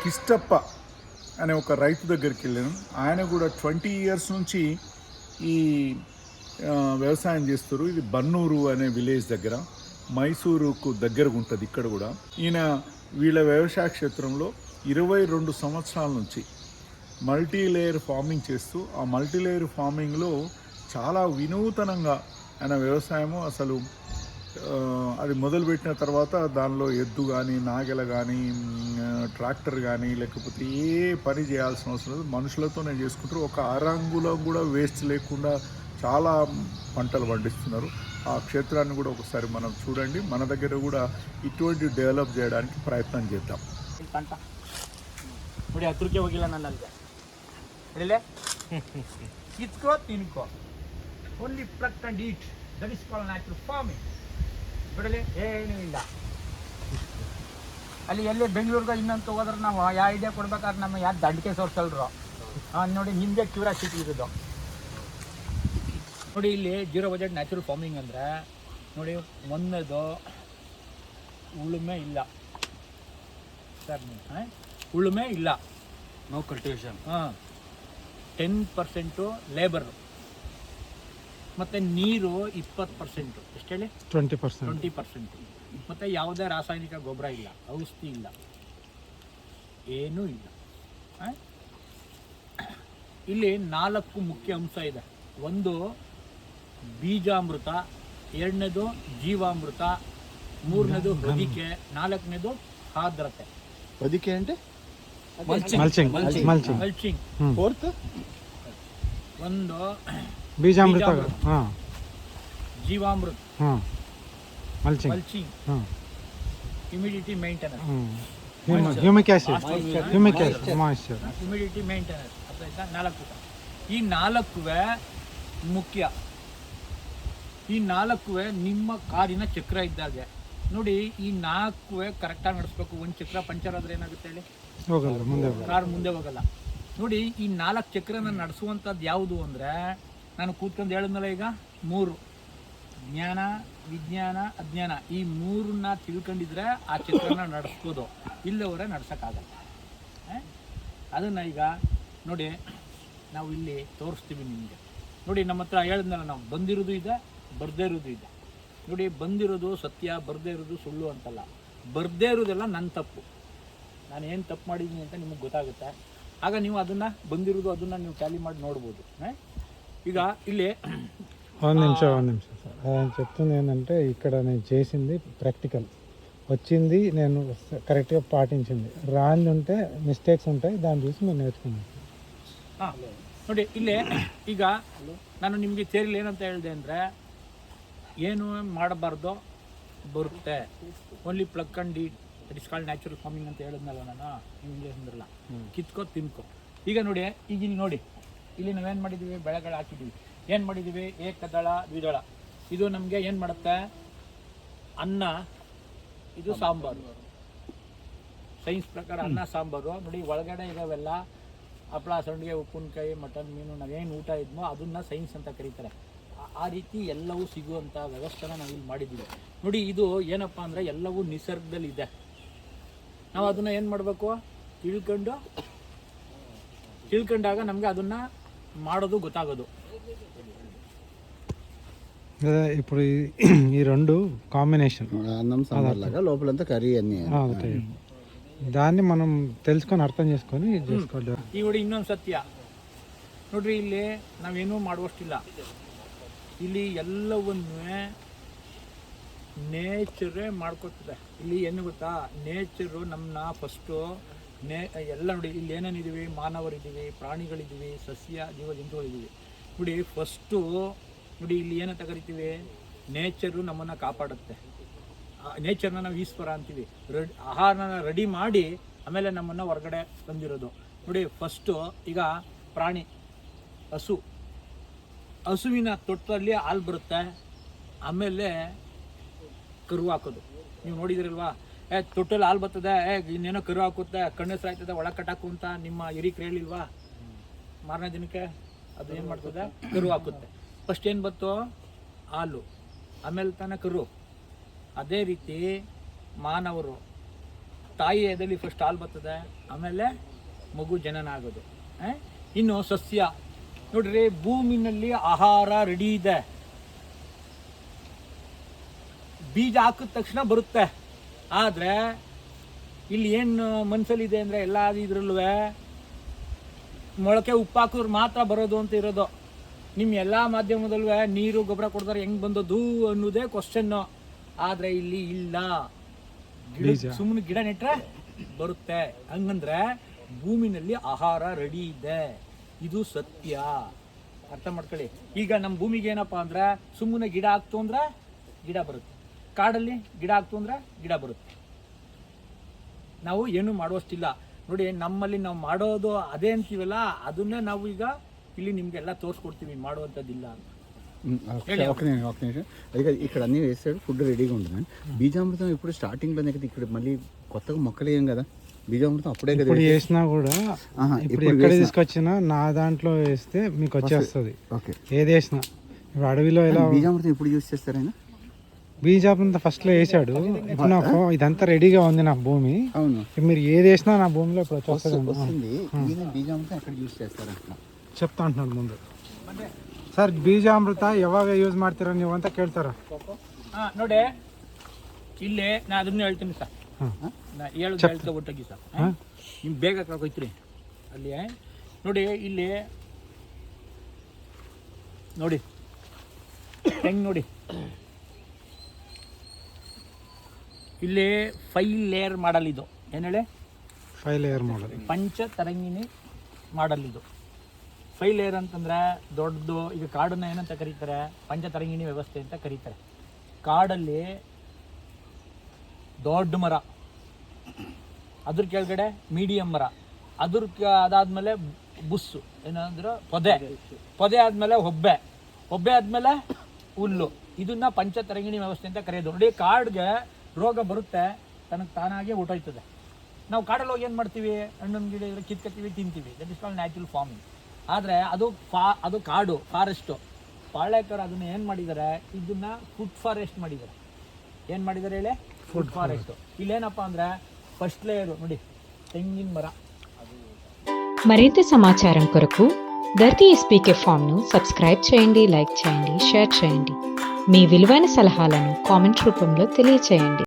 కిష్టప్ప అనే ఒక రైతు దగ్గరికి వెళ్ళాను. ఆయన కూడా 20 years నుంచి ఈ వ్యవసాయం చేస్తారు. ఇది బన్నూరు అనే విలేజ్ దగ్గర, మైసూరుకు దగ్గరగా ఉంటుంది. ఇక్కడ కూడా ఈయన వీళ్ళ వ్యవసాయ క్షేత్రంలో 22 సంవత్సరాల నుంచి మల్టీ లేయర్ ఫార్మింగ్ చేస్తూ, ఆ మల్టీ లేయర్ ఫార్మింగ్లో చాలా వినూతనంగా ఆయన వ్యవసాయము అసలు అది మొదలుపెట్టిన తర్వాత దానిలో ఎద్దు కానీ, నాగెల కానీ, ట్రాక్టర్ కానీ, లేకపోతే ఏ పని చేయాల్సిన అవసరం లేదు, మనుషులతోనే చేసుకుంటారు. ఒక అరంగులం కూడా వేస్ట్ లేకుండా చాలా పంటలు పండిస్తున్నారు. ఆ క్షేత్రాన్ని కూడా ఒకసారి మనం చూడండి. మన దగ్గర కూడా ఇటువంటి డెవలప్ చేయడానికి ప్రయత్నం చేద్దాం. పంట ఇప్పుడు ಹತ್ರಕ್ಕೆ ಹೋಗಿಲ್ಲ ನಾನು ಅಲ್ಲಿಗೆ ಹೇಳಲೆ ಕಿತ್ಕೋ ತಿನ್ಕೋ only pluck and eat, that is called natural farming. ಬಿಡಲೆ ಏನೂ ಇಲ್ಲ. ಅಲ್ಲಿ ಎಲ್ಲೇ ಬೆಂಗಳೂರಿಗೆ ಇನ್ನೊಂದು ಹೋದ್ರೆ ನಾವು ಯಾವ ಐಡಿಯಾ ಕೊಡ್ಬೇಕಾದ್ರೆ ನಮ್ಮ ಯಾರು ದಂಡಿಕೆ ಸೋರ್ಸಲ್ರು ನೋಡಿ, ನಿಮಗೆ ಕ್ಯೂರಿಯಾಸಿಟಿ ಇರೋದು ನೋಡಿ. ಇಲ್ಲಿ ಜೀರೋ ಬಜೆಟ್ ನ್ಯಾಚುರಲ್ ಫಾರ್ಮಿಂಗ್ ಅಂದರೆ ನೋಡಿ, ಒಂದದು ಉಳುಮೆ ಇಲ್ಲ ಸರ್, ಉಳುಮೆ ಇಲ್ಲ, ನೋ ಕಲ್ಟಿವೇಶನ್, 10% ಲೇಬರು, ಮತ್ತು ನೀರು 20%, ಎಷ್ಟು ಹೇಳಿ 20%, ಮತ್ತು ಯಾವುದೇ ರಾಸಾಯನಿಕ ಗೊಬ್ಬರ ಇಲ್ಲ, ಔಷಧಿ ಇಲ್ಲ, ಏನೂ ಇಲ್ಲ. ಇಲ್ಲಿ 4 ಮುಖ್ಯ ಅಂಶ ಇದೆ. ಒಂದು ಬೀಜಾಮೃತ, 2ನೇದು ಜೀವಾಮೃತ, 3ನೇದು ಹೊದಿಕೆ, 4ನೇದು ಆರ್ದ್ರತೆ. ಹೊದಿಕೆ అంటే ಮಲ್ಚಿಂಗ್, ಫೋರ್ತ್ ಒಂದು ಬೀಜಾಮೃತ, ಜೀವಾಮೃತ, mulching, humidity maintenance, humic acid, moisture, humidity maintenance. ಅರ್ಥ 4. ಈ 4 ಮುಖ್ಯ. ಈ 4 ನಿಮ್ಮ ಕಾರಿನ ಚಕ್ರ ಇದ್ದಾಗೆ ನೋಡಿ. ಈ 4 ಕರೆಕ್ಟಾಗಿ ನಡೆಸ್ಬೇಕು. ಒಂದು ಚಕ್ರ ಪಂಚರ್ ಆದ್ರೆ ಏನಾಗುತ್ತೆ ಹೇಳಿ, ಕಾರ್ ಮುಂದೆ ಹೋಗಲ್ಲ. ನೋಡಿ, ಈ 4 ಚಕ್ರನ ನಡೆಸುವಂಥದ್ದು ಯಾವುದು ಅಂದರೆ, ನಾನು ಕೂತ್ಕೊಂಡು ಹೇಳಿದ್ನಲ್ಲ ಈಗ 3: ಜ್ಞಾನ, ವಿಜ್ಞಾನ, ಅಜ್ಞಾನ. ಈ 3ನ್ನ ತಿಳ್ಕೊಂಡಿದ್ರೆ ಆ ಚಕ್ರನ ನಡೆಸ್ಬೋದು, ಇಲ್ಲವರೆ ನಡ್ಸೋಕ್ಕಾಗಲ್ಲ. ಅದನ್ನು ಈಗ ನೋಡಿ ನಾವು ಇಲ್ಲಿ ತೋರಿಸ್ತೀವಿ ನಿಮಗೆ. ನೋಡಿ, ನಮ್ಮ ಹತ್ರ ಹೇಳಿದ್ನಲ್ಲ, ನಾವು ಬಂದಿರೋದು ಇದೆ, ಬರದೇ ಇರೋದು ಇದೆ. ನೋಡಿ, ಬಂದಿರೋದು ಸತ್ಯ, ಬರದೇ ಇರೋದು ಸುಳ್ಳು ಅಂತಲ್ಲ. ಬರದೇ ಇರೋದೆಲ್ಲ ನನ್ನ ತಪ್ಪು, ನಾನು ಏನು ತಪ್ಪು ಮಾಡಿದ್ದೀನಿ ಅಂತ ನಿಮಗೆ ಗೊತ್ತಾಗುತ್ತೆ. ಆಗ ನೀವು ಅದನ್ನು ಬಂದಿರೋದು ಅದನ್ನು ನೀವು ಟ್ಯಾಲಿ ಮಾಡಿ ನೋಡ್ಬೋದು. ಈಗ ಇಲ್ಲಿ ಒಂದು నిమిషం సార్, నేను చెప్తుంది ఏంటంటే, ఇక్కడ నేను చేసింది ప్రాక్టికల్, వచ్చింది నేను కరెక్ట్గా పాటించింది, రాంది ఉంటే మిస్టేక్స్ ఉంటాయి, దాన్ని చూసి నేను నేర్చుకున్నాను. ನೋಡಿ, ಇಲ್ಲೇ ಈಗ ನಾನು ನಿಮಗೆ ಥಿಯರಿಲಿ ಏನಂತ ಹೇಳಿದೆ ಅಂದರೆ, ಏನು ಮಾಡಬಾರ್ದು ಬರುತ್ತೆ, only pluck and eat, that is called natural farming ಅಂತ ಹೇಳಿದ್ನಲ್ಲ ನಾನು ನಿಮಗೆ ಅಂದ್ರಲ್ಲ. ಕಿತ್ಕೋ ತಿನ್ಕೋ. ಈಗ ನೋಡಿ, ಈಗ ಇಲ್ಲಿ ನೋಡಿ, ಇಲ್ಲಿ ನಾವೇನು ಮಾಡಿದ್ದೀವಿ, ಬೆಳೆಗಳು ಹಾಕಿದ್ದೀವಿ. ಏನು ಮಾಡಿದ್ದೀವಿ, ಏಕದಳ, ದ್ವಿದಳ. ಇದು ನಮಗೆ ಏನು ಮಾಡುತ್ತೆ, ಅನ್ನ, ಇದು ಸಾಂಬಾರು. ಸೈನ್ಸ್ ಪ್ರಕಾರ ಅನ್ನ ಸಾಂಬಾರು. ನೋಡಿ, ಒಳಗಡೆ ಇರೋವೆಲ್ಲ ಹಪ್ಪಳ, ಸಂಡಿಗೆ, ಉಪ್ಪಿನಕಾಯಿ, ಮಟನ್, ಮೀನು, ನಾವೇನು ಊಟ ಇದ್ಮೋ ಅದನ್ನು ಸೈನ್ಸ್ ಅಂತ ಕರೀತಾರೆ. ಆ ರೀತಿ ಎಲ್ಲವೂ ಸಿಗುವಂಥ ವ್ಯವಸ್ಥೆನ ನಾವಿಲ್ಲಿ ಮಾಡಿದ್ದೀವಿ. ನೋಡಿ, ಇದು ಏನಪ್ಪ ಅಂದರೆ ಎಲ್ಲವೂ ನಿಸರ್ಗದಲ್ಲಿದೆ. ನಾವು ಅದನ್ನು ಏನು ಮಾಡಬೇಕು, ತಿಳ್ಕೊಂಡಾಗ ನಮಗೆ ಅದನ್ನು ಮಾಡೋದು ಗೊತ್ತಾಗೋದು. ఇప్పుడు ఈ 2 కాంబినేషన్ అన్నం సాంబార్ లాగా లోపలంతా కర్రీ అన్నీ, దాన్ని మనం తెలుసుకొని అర్థం చేసుకొని చేసుకోవాలి. ಈ ನೋಡಿ ಇನ್ನೊಂದು ಸತ್ಯ ನೋಡ್ರಿ, ಇಲ್ಲಿ ನಾವೇನೂ ಮಾಡುವಷ್ಟಿಲ್ಲ. ಇಲ್ಲಿ ಎಲ್ಲವನ್ನೂ ನೇಚರೇ ಮಾಡ್ಕೊತದೆ. ಇಲ್ಲಿ ಏನು ಗೊತ್ತಾ, ನೇಚರು ನಮ್ಮನ್ನ ಫಸ್ಟು ಎಲ್ಲ ನೋಡಿ, ಇಲ್ಲಿ ಏನೇನಿದ್ದೀವಿ, ಮಾನವರಿದ್ದೀವಿ, ಪ್ರಾಣಿಗಳಿದ್ದೀವಿ, ಸಸ್ಯ ಜೀವ ಜಂತುಗಳಿದ್ದೀವಿ. ನೋಡಿ, ಫಸ್ಟು ನೋಡಿ, ಇಲ್ಲಿ ಏನಂತ ಕರಿತೀವಿ, ನೇಚರು ನಮ್ಮನ್ನು ಕಾಪಾಡುತ್ತೆ. ನೇಚರ್ನ ನಾವು ಈಶ್ವರ ಅಂತೀವಿ. ಆಹಾರನ ರೆಡಿ ಮಾಡಿ ಆಮೇಲೆ ನಮ್ಮನ್ನು ಹೊರಗಡೆ ತಂದಿರೋದು. ನೋಡಿ, ಫಸ್ಟು ಈಗ ಪ್ರಾಣಿ, ಹಸುವಿನ ತೊಟ್ಟಲ್ಲಿ ಹಾಲು ಬರುತ್ತೆ, ಆಮೇಲೆ ಕರು ಹಾಕೋದು. ನೀವು ನೋಡಿದಿರಲ್ವಾ, ತೊಟ್ಟಲ್ಲಿ ಹಾಲು ಬರ್ತದೆ, ಇನ್ನೇನೋ ಕರು ಹಾಕುತ್ತೆ, ಕಣ್ಣೆಸರು ಆಯ್ತದೆ, ಒಳಗೆ ಕಟ್ಟಾಕು ಅಂತ ನಿಮ್ಮ ಹಿರಿಕರು ಹೇಳಿಲ್ವಾ? ಮಾರನೇ ದಿನಕ್ಕೆ ಅದು ಏನು ಮಾಡ್ತದೆ, ಕರು ಹಾಕುತ್ತೆ. ಫಸ್ಟ್ ಏನು ಬಂತು, ಹಾಲು, ಆಮೇಲೆ ತಾನೇ ಕರು. ಅದೇ ರೀತಿ ಮಾನವರು ತಾಯಿ ಎದೆಲಿ ಫಸ್ಟ್ ಹಾಲು ಬರ್ತದೆ, ಆಮೇಲೆ ಮಗು ಜನನ ಆಗೋದು. ಇನ್ನು ಸಸ್ಯ ನೋಡ್ರಿ, ಭೂಮಿನಲ್ಲಿ ಆಹಾರ ರೆಡಿ ಇದೆ, ಬೀಜ ಹಾಕಿದ ತಕ್ಷಣ ಬರುತ್ತೆ. ಆದರೆ ಇಲ್ಲಿ ಏನು ಮನಸ್ಸಲ್ಲಿದೆ ಅಂದರೆ ಎಲ್ಲ ಇದ್ರಲ್ಲೂ ಮೊಳಕೆ ಉಪ್ಪು ಹಾಕಿದ್ರೆ ಮಾತ್ರ ಬರೋದು ಅಂತ ಇರೋದು. ನಿಮ್ಮ ಎಲ್ಲ ಮಾಧ್ಯಮದಲ್ಲೂ ನೀರು ಗೊಬ್ಬರ ಕೊಡ್ತಾರೆ ಹೆಂಗೆ ಬಂದದ್ದು ಅನ್ನೋದೇ ಕ್ವಶನ್ನು. ಆದರೆ ಇಲ್ಲಿ ಇಲ್ಲ, ಸುಮ್ಮನೆ ಗಿಡ ನೆಟ್ರೆ ಬರುತ್ತೆ. ಹಂಗಂದ್ರೆ ಭೂಮಿನಲ್ಲಿ ಆಹಾರ ರೆಡಿ ಇದೆ, ಇದು ಸತ್ಯ, ಅರ್ಥ ಮಾಡ್ಕೊಳ್ಳಿ. ಈಗ ನಮ್ಮ ಭೂಮಿಗೆ ಏನಪ್ಪ ಅಂದ್ರೆ ಸುಮ್ಮನೆ ಗಿಡ ಹಾಕ್ತು ಅಂದ್ರೆ ಗಿಡ ಬರುತ್ತೆ, ಕಾಡಲ್ಲಿ ಗಿಡ ಹಾಕ್ತು ಅಂದ್ರೆ ಗಿಡ ಬರುತ್ತೆ. ನಾವು ಏನು ಮಾಡುವಷ್ಟಿಲ್ಲ ನೋಡಿ. ನಮ್ಮಲ್ಲಿ ನಾವು ಮಾಡೋದು ಅದೇ ಅಂತೀವಲ್ಲ, ಅದನ್ನೇ ನಾವು ಈಗ ಇಲ್ಲಿ ನಿಮಗೆಲ್ಲ తోర్చుకొಡ್ತೀವಿ, ಮಾಡುವಂಥದ್ದಿಲ್ಲ ಅಂತ. ఇక ఇక్కడ అన్నీ వేసాడు, ఫుడ్ రెడీగా ఉంటుంది. బీజామృతం ఇప్పుడు స్టార్టింగ్ లోనే కదా ఇక్కడ మళ్ళీ కొత్తగా మొక్కలు వేయం కదా, బీజామృతం అప్పుడే కదా ఇప్పుడు వేసినా కూడా, ఇప్పుడు ఎక్కడ తీసుకొచ్చినా నా దాంట్లో వేస్తే మీకు వచ్చేస్తుంది. ఓకే, ఏది వేసినా ఇప్పుడు అడవిలో ఎలా బీజామృతం ఎప్పుడు యూజ్ చేస్తారు ఆయన? బీజామృతం ఫస్ట్ లో వేసాడు. ఇప్పుడు నాకు ఇదంతా రెడీగా ఉంది నా భూమి. అవును, మీరు ఏది వేసినా నా భూమిలో ఇప్పుడు వస్తుంది. ఈయన బీజామృతం ఎక్కడ యూజ్ చేస్తారంట చెప్తా అంటున్నాను ముందు. ಸರ್ ಬೀಜಾಮೃತ ಯಾವಾಗ ಯೂಸ್ ಮಾಡ್ತೀರಾ ನೀವು ಅಂತ ಕೇಳ್ತಾರ. ನೋಡಿ ಇಲ್ಲಿ ನಾ ಅದನ್ನ ಹೇಳ್ತೀನಿ ಸರ್, ನಾ ಹೇಳ್ಕೊಬಿಟ್ಟಾಗಿ ಸರ್, ನಿಮ್ಗೆ ಬೇಗ ಕಳ್ಕೊಯ್ತೀರಿ ಅಲ್ಲಿ. ನೋಡಿ ಇಲ್ಲಿ ನೋಡಿ ಹೆಂಗೆ ನೋಡಿ, ಇಲ್ಲಿ 5 ಲೇಯರ್ ಮಾಡಲ್ ಇದು. ಏನು ಹೇಳಿ? 5 ಲೇಯರ್ ಮಾಡಲ್, ಪಂಚತರಂಗಿಣಿ ಮಾಡಲ್ ಇದು. 5 ಲೇಯರ್ ಅಂತಂದರೆ ದೊಡ್ಡದು. ಈಗ ಕಾಡನ್ನು ಏನಂತ ಕರೀತಾರೆ? ಪಂಚತರಂಗಿಣಿ ವ್ಯವಸ್ಥೆ ಅಂತ ಕರೀತಾರೆ. ಕಾಡಲ್ಲಿ ದೊಡ್ಡ ಮರ, ಅದ್ರ ಕೆಳಗಡೆ ಮೀಡಿಯಂ ಮರ, ಅದಾದಮೇಲೆ ಬುಸ್ಸು, ಏನಂದ್ರೆ ಪೊದೆ ಆದಮೇಲೆ ಹೊಬ್ಬೆ ಆದಮೇಲೆ ಹುಲ್ಲು. ಇದನ್ನ ಪಂಚತರಂಗಿಣಿ ವ್ಯವಸ್ಥೆ ಅಂತ ಕರೆಯೋದು. ನೋಡಿ, ಕಾಡಿಗೆ ರೋಗ ಬರುತ್ತೆ, ತನಗೆ ತಾನಾಗೆ ಹೊಟ್ಟೋಯ್ತದೆ. ನಾವು ಕಾಡಲ್ಲಿ ಹೋಗಿ ಏನು ಮಾಡ್ತೀವಿ? ಹಣ್ಣನ್ನು ಗಿಡ ಇದ್ರೆ ಕಿತ್ಕೊತೀವಿ, ತಿಂತೀವಿ. That is called natural farming. ಆದರೆ ಅದು ಕಾಡು, ಫಾರೆಸ್ಟು. ಪಾಳ್ಯಕರು ಅದನ್ನು ಏನು ಮಾಡಿದ್ದಾರೆ? ಇದನ್ನ ಫುಡ್ ಫಾರೆಸ್ಟ್ ಮಾಡಿದ್ದಾರೆ. ಏನು ಮಾಡಿದ್ದಾರೆ ಹೇಳಿ? Food forest. ಇಲ್ಲೇನಪ್ಪ ಅಂದರೆ ఫస్ట్ లేయర్ ನೋಡಿ, తెంగిన మర. మరింత సమాచారం కొరకు ధర్తి ఎస్పీకే ఫామ్ను సబ్స్క్రైబ్ చేయండి, లైక్ చేయండి, షేర్ చేయండి. మీ విలువైన సలహాలను కామెంట్ రూపంలో తెలియచేయండి.